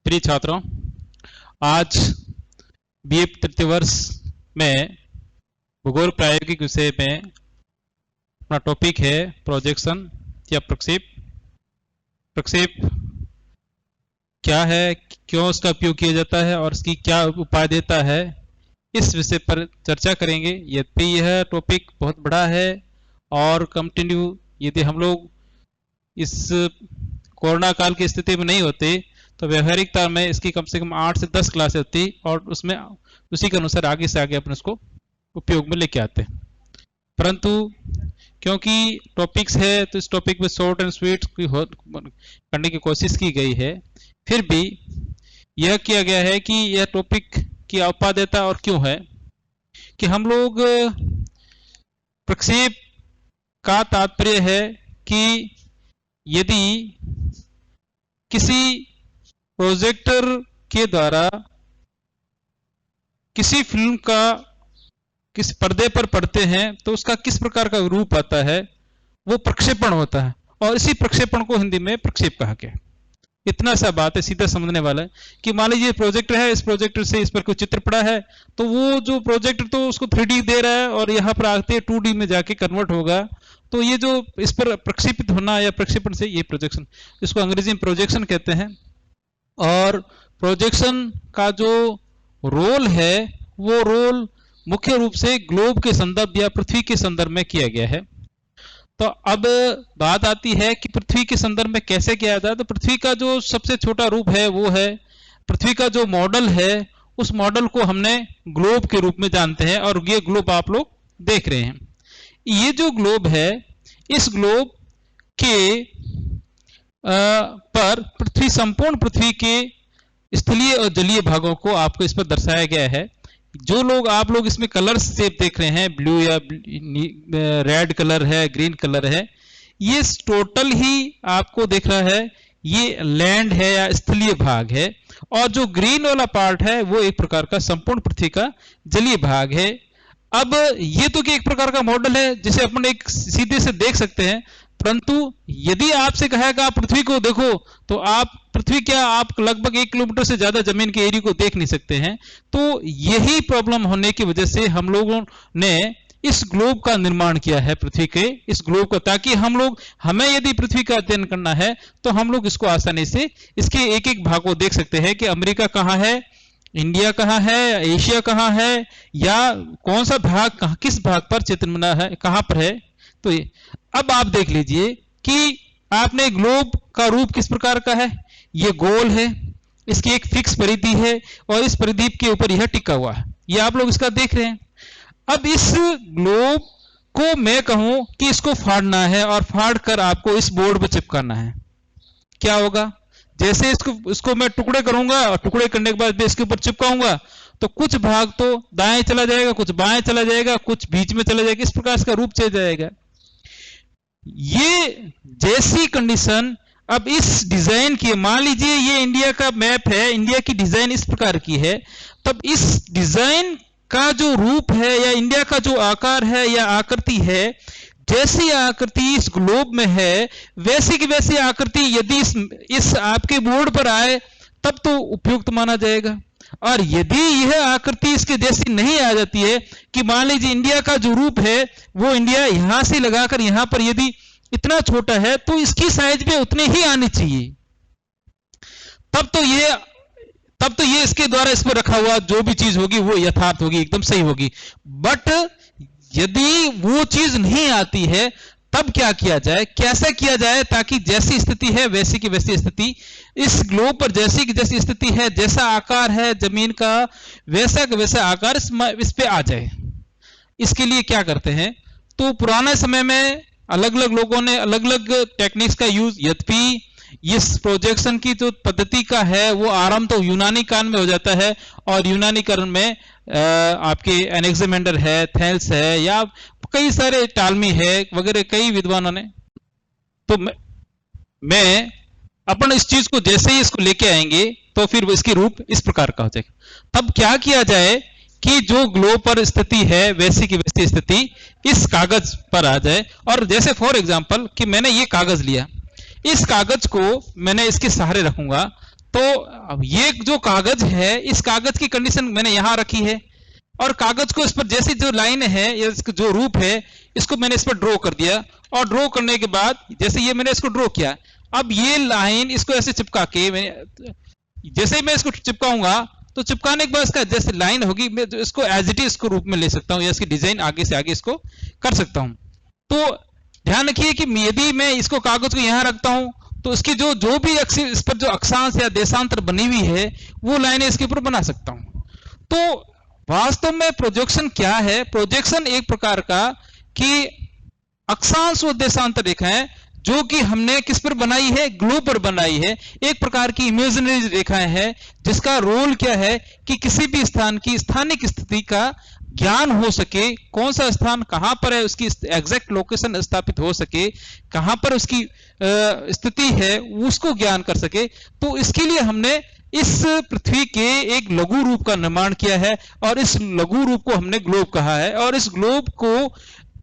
प्रिय छात्रों, आज बीए तृतीय वर्ष में भूगोल प्रायोगिक विषय में अपना टॉपिक है प्रोजेक्शन या प्रक्षेप। प्रक्षेप क्या है, क्यों उसका उपयोग किया जाता है और इसकी क्या उपाय देता है, इस विषय पर चर्चा करेंगे। यद्यपि यह टॉपिक बहुत बड़ा है और कंटिन्यू यदि हम लोग इस कोरोना काल की स्थिति में नहीं होते तो व्यवहारिकता में इसकी कम से कम 8 से 10 क्लासें होती और उसमें उसी के अनुसार आगे से आगे अपन उसको उपयोग में लेके आते। परंतु क्योंकि टॉपिक्स है तो इस टॉपिक में शॉर्ट एंड स्वीट करने की कोशिश की गई है। फिर भी यह किया गया है कि यह टॉपिक की औपचारिकता और क्यों है कि हम लोग प्रक्षेप का तात्पर्य है कि यदि किसी प्रोजेक्टर के द्वारा किसी फिल्म का किस पर्दे पर पड़ते हैं तो उसका किस प्रकार का रूप आता है, वो प्रक्षेपण होता है और इसी प्रक्षेपण को हिंदी में प्रक्षेप कहा गया। इतना सा बात है, सीधा समझने वाला है कि मान लीजिए प्रोजेक्टर है, इस प्रोजेक्टर से इस पर कोई चित्र पड़ा है तो वो जो प्रोजेक्टर तो उसको 3D दे रहा है और यहाँ पर आते 2D में जाके कन्वर्ट होगा, तो ये जो इस पर प्रक्षेपित होना या प्रक्षेपण से ये प्रोजेक्शन, इसको अंग्रेजी में प्रोजेक्शन कहते हैं। और प्रोजेक्शन का जो रोल है वो रोल मुख्य रूप से ग्लोब के संदर्भ या पृथ्वी के संदर्भ में किया गया है। तो अब बात आती है कि पृथ्वी के संदर्भ में कैसे किया जाता है। तो पृथ्वी का जो सबसे छोटा रूप है वो है, पृथ्वी का जो मॉडल है उस मॉडल को हमने ग्लोब के रूप में जानते हैं और ये ग्लोब आप लोग देख रहे हैं। ये जो ग्लोब है, इस ग्लोब के पर पृथ्वी, संपूर्ण पृथ्वी के स्थलीय और जलीय भागों को आपको इस पर दर्शाया गया है। जो लोग आप लोग इसमें कलर शेप देख रहे हैं, ब्लू या रेड कलर है, ग्रीन कलर है, ये टोटल ही आपको दिख रहा है ये लैंड है या स्थलीय भाग है। और जो ग्रीन वाला पार्ट है वो एक प्रकार का संपूर्ण पृथ्वी का जलीय भाग है। अब ये तो कि एक प्रकार का मॉडल है जिसे अपन एक सीधे से देख सकते हैं, परंतु यदि आपसे कहा कि आप पृथ्वी को देखो तो आप पृथ्वी क्या, आप लगभग 1 किलोमीटर से ज्यादा जमीन के एरिया को देख नहीं सकते हैं। तो यही प्रॉब्लम होने की वजह से हम लोगों ने इस ग्लोब का निर्माण किया है, पृथ्वी के इस ग्लोब का, ताकि हमें यदि पृथ्वी का अध्ययन करना है तो हम लोग इसको आसानी से इसके एक एक भाग को देख सकते हैं कि अमेरिका कहाँ है, इंडिया कहाँ है, एशिया कहाँ है, या कौन सा भाग किस भाग पर चित्र बना है, कहाँ पर है। तो अब आप देख लीजिए कि आपने ग्लोब का रूप किस प्रकार का है। ये गोल है, इसकी एक फिक्स परिधि है और इस परिधि के ऊपर यह टिका हुआ है, ये आप लोग इसका देख रहे हैं। अब इस ग्लोब को मैं कहूं कि इसको फाड़ना है और फाड़ कर आपको इस बोर्ड पर चिपकाना है, क्या होगा? जैसे इसको मैं टुकड़े करूंगा और टुकड़े करने के बाद इसके ऊपर चिपकाऊंगा तो कुछ भाग तो दाएं चला जाएगा, कुछ बाएं चला जाएगा, कुछ बीच में चला जाएगा, इस प्रकार इसका रूप चल जाएगा। ये जैसी कंडीशन अब इस डिजाइन की, मान लीजिए ये इंडिया का मैप है, इंडिया की डिजाइन इस प्रकार की है, तब इस डिजाइन का जो रूप है या इंडिया का जो आकार है या आकृति है, जैसी आकृति इस ग्लोब में है वैसी की वैसी आकृति यदि इस आपके बोर्ड पर आए तब तो उपयुक्त माना जाएगा। और यदि यह आकृति इसके जैसी नहीं आ जाती है कि मान लीजिए इंडिया का जो रूप है वो इंडिया यहां से लगाकर यहां पर यदि इतना छोटा है तो इसकी साइज भी उतने ही आनी चाहिए, तब तो ये इसके द्वारा इस पर रखा हुआ जो भी चीज होगी वो यथार्थ होगी, एकदम सही होगी। बट यदि वो चीज नहीं आती है तब क्या किया जाए, कैसा किया जाए ताकि जैसी स्थिति है वैसी की वैसी स्थिति इस ग्लोब पर, जैसी की जैसी स्थिति है, जैसा आकार है जमीन का वैसा का वैसा आकार इस पे आ जाए। इसके लिए क्या करते हैं, तो पुराने समय में अलग अलग लोगों ने अलग अलग टेक्निक्स का यूज, यद्यपि इस प्रोजेक्शन की जो पद्धति का है वो आरंभ तो यूनानी काल में हो जाता है और यूनानी काल में आपके एनेक्सिमेंडर है, थेल्स है, या कई सारे टालमी है वगैरह कई विद्वानों ने। तो मैं अपन इस चीज को जैसे ही इसको लेके आएंगे तो फिर इसकी रूप इस प्रकार का हो जाएगा। तब क्या किया जाए कि जो ग्लोब पर स्थिति है वैसी की वैसी स्थिति इस कागज पर आ जाए। और जैसे फॉर एग्जांपल कि मैंने ये कागज लिया, इस कागज को मैंने इसके सहारे रखूंगा तो अब ये जो कागज है, इस कागज की कंडीशन मैंने यहां रखी है, और कागज को इस पर जैसी जो लाइन है या जो रूप है, इसको मैंने इस पर ड्रॉ कर दिया, और ड्रॉ करने के बाद जैसे ये मैंने इसको ड्रॉ किया, अब ये लाइन इसको ऐसे चिपका के जैसे मैं इसको चिपकाऊंगा, तो चिपकाने के बाद इसका जैसे लाइन होगी, मैं इसको एज इट इज इसको रूप में ले सकता हूं, या इसकी डिजाइन आगे से आगे इसको कर सकता हूं। तो ध्यान रखिए कि यदि मैं इसको कागज को यहां रखता हूं, तो इसकी जो जो भी इस पर जो अक्षांश या देशांतर बनी हुई है, वो लाइनें इसके ऊपर बना सकता हूं। तो वास्तव में प्रोजेक्शन क्या है? प्रोजेक्शन एक प्रकार का कि अक्षांश और देशांतर रेखाएं जो कि हमने किस पर बनाई है, ग्लोब पर बनाई है, एक प्रकार की इमेजिनरी रेखाएं हैं, जिसका रोल क्या है कि किसी भी स्थान की स्थानिक स्थिति का ज्ञान हो सके, कौन सा स्थान कहां पर है, उसकी एग्जैक्ट लोकेशन स्थापित हो सके, कहां पर उसकी स्थिति है, उसको ज्ञान कर सके। तो इसके लिए हमने इस पृथ्वी के एक लघु रूप का निर्माण किया है, और इस लघु रूप को हमने ग्लोब कहा है, और इस ग्लोब को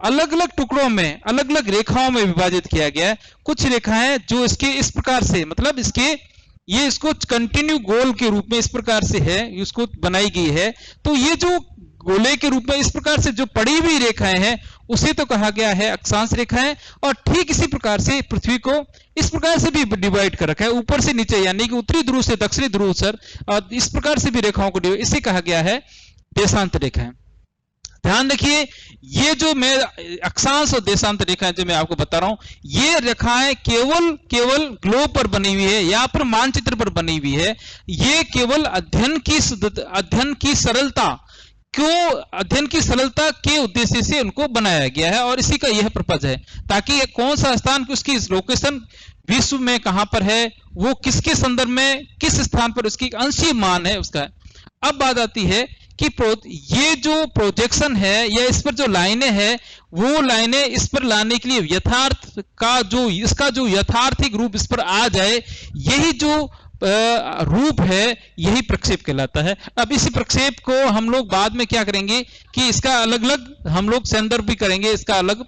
अलग अलग टुकड़ों में, अलग अलग रेखाओं में विभाजित किया गया है। कुछ रेखाएं जो इसके इस प्रकार से, मतलब ये इसको कंटिन्यू गोल के रूप में इस प्रकार से है, इसको बनाई गई है। तो ये जो गोले के रूप में इस प्रकार से जो पड़ी हुई रेखाएं हैं, उसे तो कहा गया है अक्षांश रेखाएं। और ठीक इसी प्रकार से पृथ्वी को इस प्रकार से भी डिवाइड कर रखा है, ऊपर से नीचे, यानी कि उत्तरी ध्रुव से दक्षिणी ध्रुव सर, और इस प्रकार से भी रेखाओं को डिवाइड, इसे कहा गया है देशांतर रेखाएं। ध्यान रखिए, ये जो मैं अक्षांश और देशांतर रेखाएं जो मैं आपको बता रहा हूं, ये रेखाएं केवल ग्लोब पर बनी हुई है, या पर मानचित्र पर बनी हुई है। ये केवल अध्ययन की सरलता के उद्देश्य से उनको बनाया गया है, और इसी का यह पर्पज है, ताकि कौन सा स्थान उसकी लोकेशन विश्व में कहां पर है, वो किसके संदर्भ में, किस स्थान पर उसकी अंशीय मान है उसका। अब बात आती है कि ये जो प्रोजेक्शन है, या इस पर जो लाइनें हैं, वो लाइनें इस पर लाने के लिए यथार्थ का जो इसका जो यथार्थिक रूप इस पर आ जाए, यही जो रूप है, यही प्रक्षेप कहलाता है। अब इस प्रक्षेप को हम लोग बाद में क्या करेंगे कि इसका अलग अलग हम लोग संदर्भ भी करेंगे, इसका अलग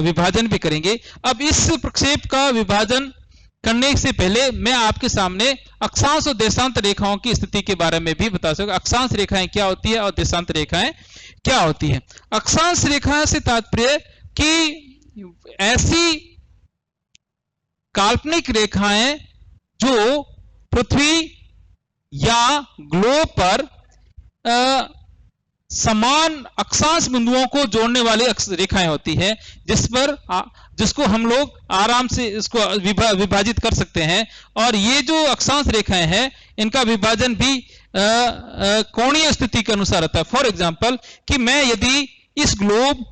विभाजन भी करेंगे। अब इस प्रक्षेप का विभाजन करने से पहले मैं आपके सामने अक्षांश और देशांतर रेखाओं की स्थिति के बारे में भी बता सकूं। अक्षांश रेखाएं क्या होती है और देशांतर रेखाएं क्या होती है। अक्षांश रेखाएं से तात्पर्य कि ऐसी काल्पनिक रेखाएं जो पृथ्वी या ग्लोब पर समान अक्षांश बिंदुओं को जोड़ने वाली रेखाएं होती है, जिसको हम लोग आराम से इसको विभाजित कर सकते हैं। और ये जो अक्षांश रेखाएं हैं, इनका विभाजन भी कोणीय स्थिति के अनुसार होता है। फॉर एग्जांपल कि मैं यदि इस ग्लोब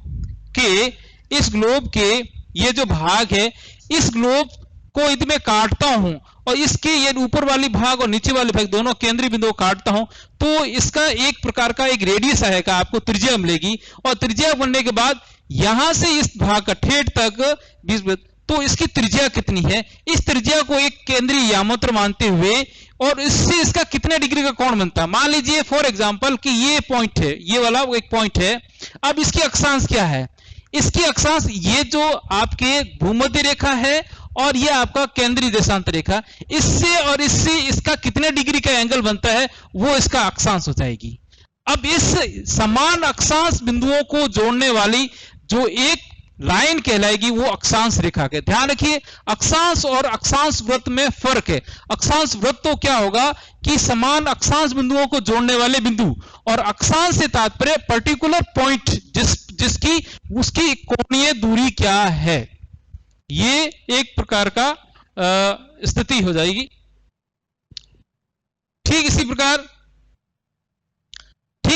के ये जो भाग है, इस ग्लोब को यदि मैं काटता हूं, और इसके ये ऊपर वाली भाग और नीचे वाले भाग दोनों केंद्रीय बिंदु काटता हूं, तो इसका एक प्रकार का एक रेडियस आएगा, आपको त्रिज्या मिलेगी। और त्रिज्या बनने के बाद यहां से इस भाग का ठेठ तक 20, तो इसकी त्रिज्या कितनी है, इस त्रिज्या को एक केंद्रीय यामोत्र मानते हुए, और इससे इसका कितने डिग्री का कोण बनता है। मान लीजिए फॉर एग्जांपल कि ये पॉइंट है, ये वाला एक पॉइंट है। अब इसकी अक्षांश क्या है, इसकी अक्षांश ये जो आपके भूमध्य रेखा है, और ये आपका केंद्रीय देशांतर रेखा, इससे और इससे इसका कितने डिग्री का एंगल बनता है, वो इसका अक्षांश हो जाएगी। अब इस समान अक्षांश बिंदुओं को जोड़ने वाली जो एक लाइन कहलाएगी, वो अक्षांश रेखा के। ध्यान रखिए, अक्षांश और अक्षांश वृत्त में फर्क है। अक्षांश वृत्त तो क्या होगा कि समान अक्षांश बिंदुओं को जोड़ने वाले बिंदु, और अक्षांश से तात्पर्य पर्टिकुलर पॉइंट जिसकी उसकी कोणीय दूरी क्या है, ये एक प्रकार का स्थिति हो जाएगी। ठीक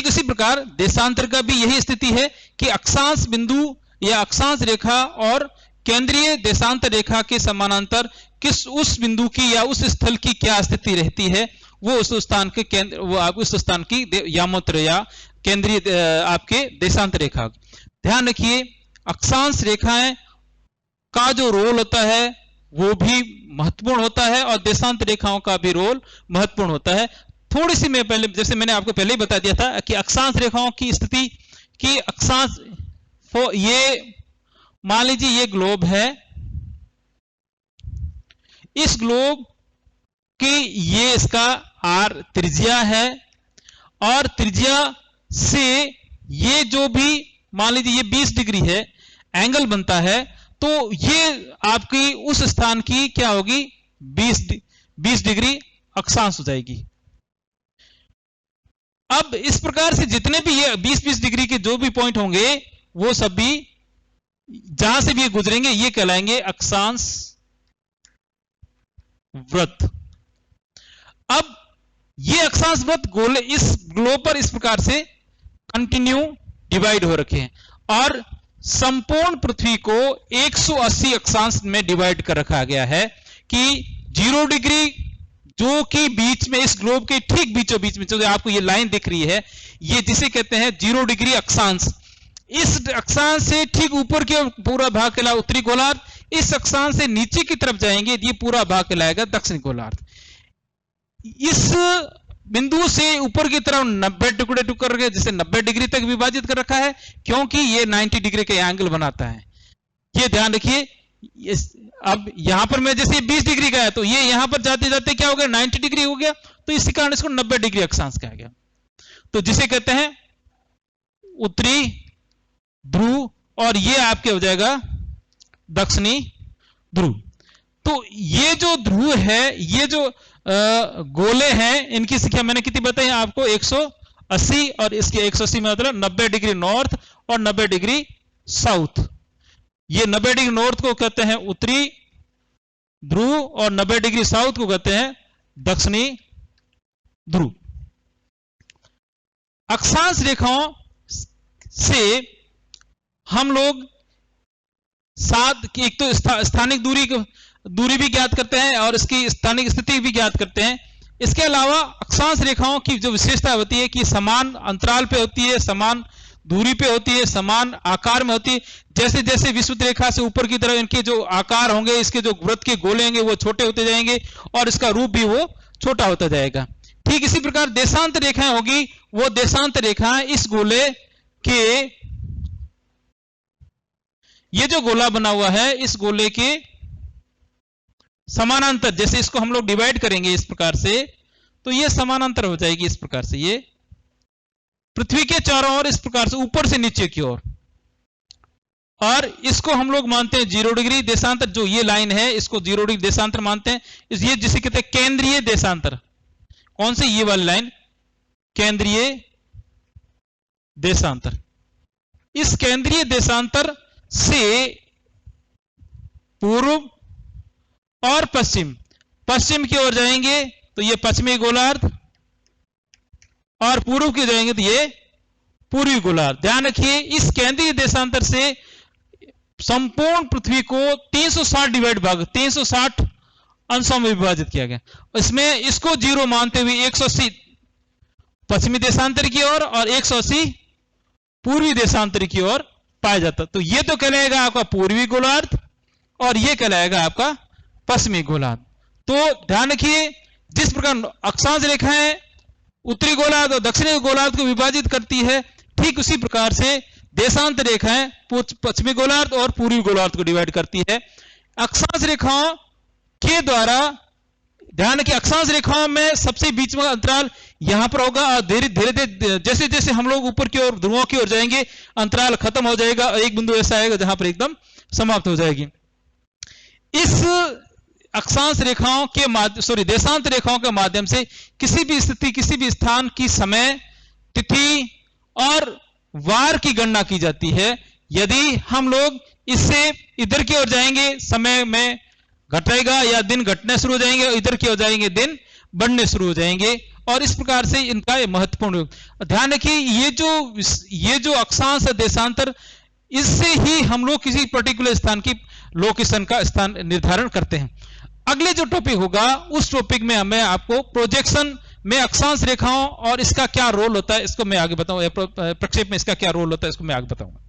इसी प्रकार देशांतर का भी यही स्थिति है कि अक्षांश बिंदु या अक्षांश रेखा और केंद्रीय देशांतर रेखा के समानांतर उस बिंदु की या उस स्थल की क्या स्थिति रहती है, वो उस स्थान के केंद्र, वो उस स्थान की यामोत्र या केंद्रीय आपके देशांतर रेखा। ध्यान रखिए, अक्षांश रेखाएं का जो रोल होता है वो भी महत्वपूर्ण होता है, और देशांतर रेखाओं का भी रोल महत्वपूर्ण होता है। थोड़ी सी मैं पहले, जैसे मैंने आपको पहले ही बता दिया था कि अक्षांश रेखाओं की स्थिति कि अक्षांश, ये मान लीजिए ये ग्लोब है, इस ग्लोब कि ये इसका आर त्रिज्या है और त्रिज्या से ये जो भी मान लीजिए ये 20 डिग्री है एंगल बनता है, तो ये आपकी उस स्थान की क्या होगी 20 डिग्री अक्षांश हो जाएगी। अब इस प्रकार से जितने भी ये 20-20 डिग्री के जो भी पॉइंट होंगे वो सब भी जहां से भी ये गुजरेंगे ये कहलाएंगे अक्षांश वृत्त। अब ये अक्षांश वृत्त गोले इस ग्लोब पर इस प्रकार से कंटिन्यू डिवाइड हो रखे हैं और संपूर्ण पृथ्वी को 180 अक्षांश में डिवाइड कर रखा गया है कि 0 डिग्री जो कि बीच में इस ग्लोब के ठीक बीचों बीच में जो आपको ये लाइन दिख रही है ये जिसे कहते हैं 0 डिग्री अक्षांश, इस अक्षांश से ठीक ऊपर के पूरा भाग कहलाएगा उत्तरी गोलार्ध, इस अक्षांश से नीचे की तरफ जाएंगे ये पूरा भाग कहलाएगा दक्षिणी गोलार्ध। इस बिंदु से ऊपर की तरफ 90 टुकड़े करके जिसे 90 डिग्री तक विभाजित कर रखा है क्योंकि ये 90 डिग्री का एंगल बनाता है। ये ध्यान रखिए। अब यहां पर मैं जैसे 20 डिग्री का है तो ये यहां पर जाते जाते क्या हो गया 90 डिग्री हो गया, तो इसी कारण इसको 90 डिग्री अक्षांश कहा गया। तो जिसे कहते हैं उत्तरी ध्रुव और ये आपके हो जाएगा दक्षिणी ध्रुव। तो ये जो ध्रुव है ये जो गोले हैं इनकी संख्या मैंने कितनी बताई आपको 180 और इसके 180 में मतलब 90 डिग्री नॉर्थ और 90 डिग्री साउथ। ये 90 डिग्री नॉर्थ को कहते हैं उत्तरी ध्रुव और 90 डिग्री साउथ को कहते हैं दक्षिणी ध्रुव। अक्षांश रेखाओं से हम लोग एक तो स्थानिक दूरी भी ज्ञात करते हैं और इसकी स्थानिक स्थिति भी ज्ञात करते हैं। इसके अलावा अक्षांश रेखाओं की जो विशेषता होती है कि समान अंतराल पे होती है, समान दूरी पे होती है, समान आकार में होती है। जैसे जैसे विषुवत रेखा से ऊपर की तरफ इनके जो आकार होंगे, इसके जो वृत्त के गोले होंगे वो छोटे होते जाएंगे और इसका रूप भी वो छोटा होता जाएगा। ठीक इसी प्रकार देशांत रेखाएं होगी, वो देशांत रेखाएं इस गोले के ये जो गोला बना हुआ है इस गोले के समानांतर, जैसे इसको हम लोग डिवाइड करेंगे इस प्रकार से तो ये समानांतर हो जाएगी इस प्रकार से, ये पृथ्वी के चारों ओर इस प्रकार से ऊपर से नीचे की ओर। और इसको हम लोग मानते हैं 0 डिग्री देशांतर, जो ये लाइन है इसको 0 डिग्री देशांतर मानते हैं। ये जिसे कहते हैं केंद्रीय देशांतर। कौन से? ये वाली लाइन केंद्रीय देशांतर। इस केंद्रीय देशांतर से पूर्व और पश्चिम की ओर जाएंगे तो ये पश्चिमी गोलार्ध और पूर्व की जाएंगे तो ये पूर्वी गोलार्ध। ध्यान रखिए इस केंद्रीय देशांतर से संपूर्ण पृथ्वी को 360 अंशों में विभाजित किया गया। इसमें इसको 0 मानते हुए 180 पश्चिमी देशांतर की ओर और 180 पूर्वी देशांतर की ओर पाया जाता। तो ये तो कहलाएगा आपका पूर्वी गोलार्ध और ये कहलाएगा आपका पश्चिमी गोलार्ध। तो ध्यान रखिए जिस प्रकार अक्षांश रेखाएं उत्तरी गोलार्ध और दक्षिणी गोलार्ध को विभाजित करती है, ठीक उसी प्रकार से देशांत रेखाएं पश्चिमी गोलार्ध और पूर्वी गोलार्ध को डिवाइड करती है। अक्षांश रेखाओं के द्वारा ध्यान रखिए अक्षांश रेखाओं में सबसे बीच में अंतराल यहां पर होगा और धीरे धीरे जैसे जैसे हम लोग ऊपर की ओर ध्रुवों की ओर जाएंगे अंतराल खत्म हो जाएगा और एक बिंदु ऐसा आएगा जहां पर एकदम समाप्त हो जाएगी। इस अक्षांश रेखाओं के देशांत रेखाओं के माध्यम से किसी भी स्थिति किसी भी स्थान की समय तिथि और वार की गणना की जाती है। यदि हम लोग इससे इधर की ओर जाएंगे समय में घटेगा या दिन घटने शुरू हो जाएंगे, इधर की ओर जाएंगे दिन बढ़ने शुरू हो जाएंगे और इस प्रकार से इनका महत्वपूर्ण ध्यान रखिए। ये जो अक्षांश देशांतर इससे ही हम लोग किसी पर्टिकुलर स्थान की लोकेशन का स्थान निर्धारण करते हैं। अगले जो टॉपिक होगा उस टॉपिक में हमें आपको प्रोजेक्शन में अक्षांश रेखाओं और इसका क्या रोल होता है इसको मैं आगे बताऊंगा, प्रक्षेप में इसका क्या रोल होता है इसको मैं आगे बताऊंगा।